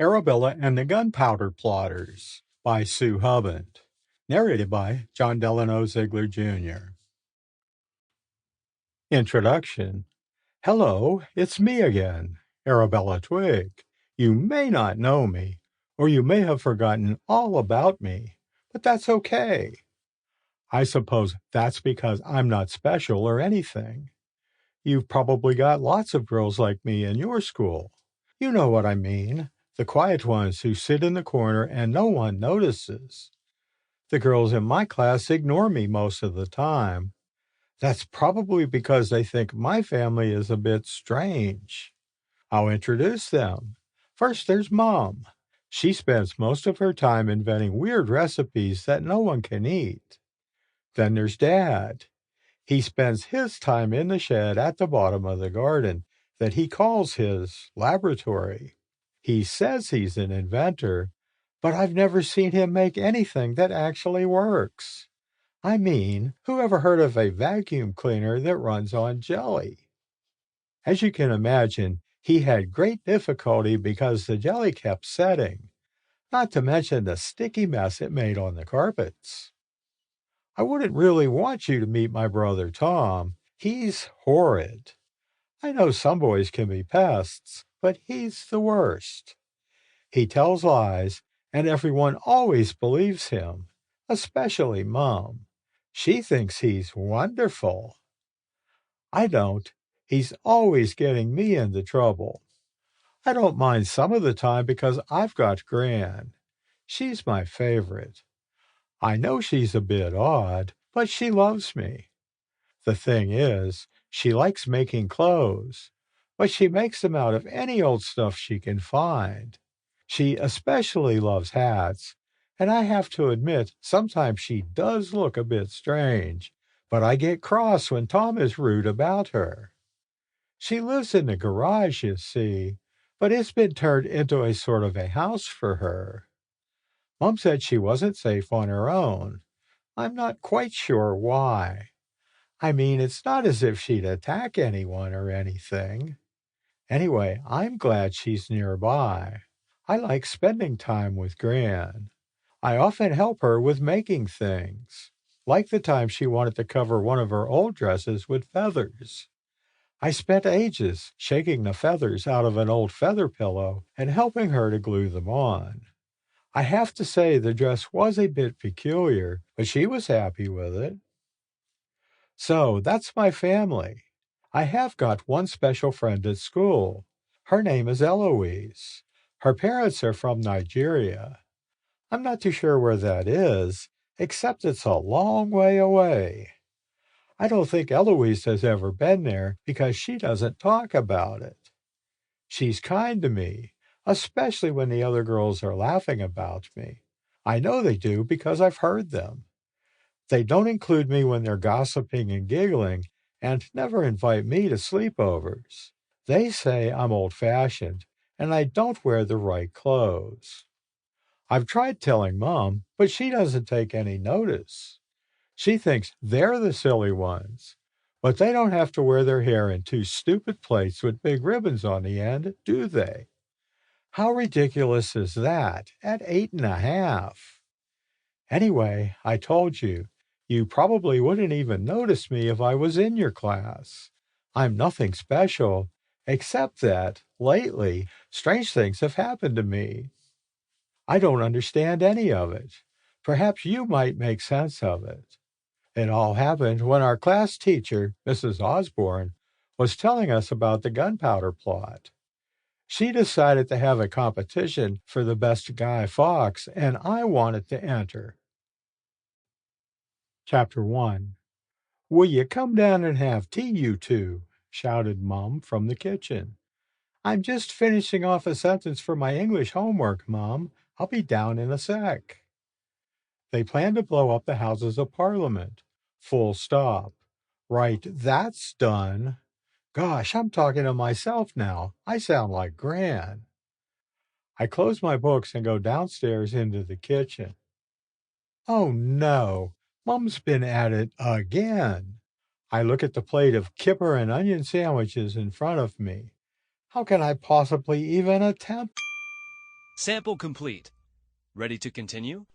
Arabella and the Gunpowder Plotters by Sue Huband. Narrated by John Delino Ziegler, Jr. Introduction. Hello, it's me again, Arabella Twigg. You may not know me, or you may have forgotten all about me, but that's okay. I suppose that's because I'm not special or anything. You've probably got lots of girls like me in your school. You know what I mean. The quiet ones who sit in the corner and no one notices. The girls in my class ignore me most of the time. That's probably because they think my family is a bit strange. I'll introduce them. First, there's Mom. She spends most of her time inventing weird recipes that no one can eat. Then there's Dad. He spends his time in the shed at the bottom of the garden that he calls his laboratory. He says he's an inventor, but I've never seen him make anything that actually works. I mean, who ever heard of a vacuum cleaner that runs on jelly? As you can imagine, he had great difficulty because the jelly kept setting, not to mention the sticky mess it made on the carpets. I wouldn't really want you to meet my brother Tom. He's horrid. I know some boys can be pests, but he's the worst. He tells lies, and everyone always believes him, especially Mom. She thinks he's wonderful. I don't. He's always getting me into trouble. I don't mind some of the time because I've got Gran. She's my favorite. I know she's a bit odd, but she loves me. The thing is, she likes making clothes, but she makes them out of any old stuff she can find. She especially loves hats, and I have to admit sometimes she does look a bit strange, but I get cross when Tom is rude about her. She lives in the garage, you see, but it's been turned into a sort of a house for her. Mom said she wasn't safe on her own. I'm not quite sure why. I mean, it's not as if she'd attack anyone or anything. Anyway, I'm glad she's nearby. I like spending time with Gran. I often help her with making things, like the time she wanted to cover one of her old dresses with feathers. I spent ages shaking the feathers out of an old feather pillow and helping her to glue them on. I have to say the dress was a bit peculiar, but she was happy with it. So that's my family. I have got one special friend at school. Her name is Eloise. Her parents are from Nigeria. I'm not too sure where that is, except it's a long way away. I don't think Eloise has ever been there because she doesn't talk about it. She's kind to me, especially when the other girls are laughing about me. I know they do because I've heard them. They don't include me when they're gossiping and giggling, and never invite me to sleepovers. They say I'm old-fashioned, and I don't wear the right clothes. I've tried telling Mom, but she doesn't take any notice. She thinks they're the silly ones. But they don't have to wear their hair in two stupid plaits with big ribbons on the end, do they? How ridiculous is that at 8.5? Anyway, I told you, you probably wouldn't even notice me if I was in your class. I'm nothing special, except that, lately, strange things have happened to me. I don't understand any of it. Perhaps you might make sense of it. It all happened when our class teacher, Mrs. Osborne, was telling us about the gunpowder plot. She decided to have a competition for the best guy Fawkes, and I wanted to enter. Chapter 1. Will you come down and have tea, you two? Shouted Mom from the kitchen. I'm just finishing off a sentence for my English homework, Mom. I'll be down in a sec. They plan to blow up the Houses of Parliament. Full stop. Right, that's done. Gosh, I'm talking to myself now. I sound like Gran. I close my books and go downstairs into the kitchen. Oh no, Mom's been at it again. I look at the plate of kipper and onion sandwiches in front of me. How can I possibly even attempt? Sample complete. Ready to continue?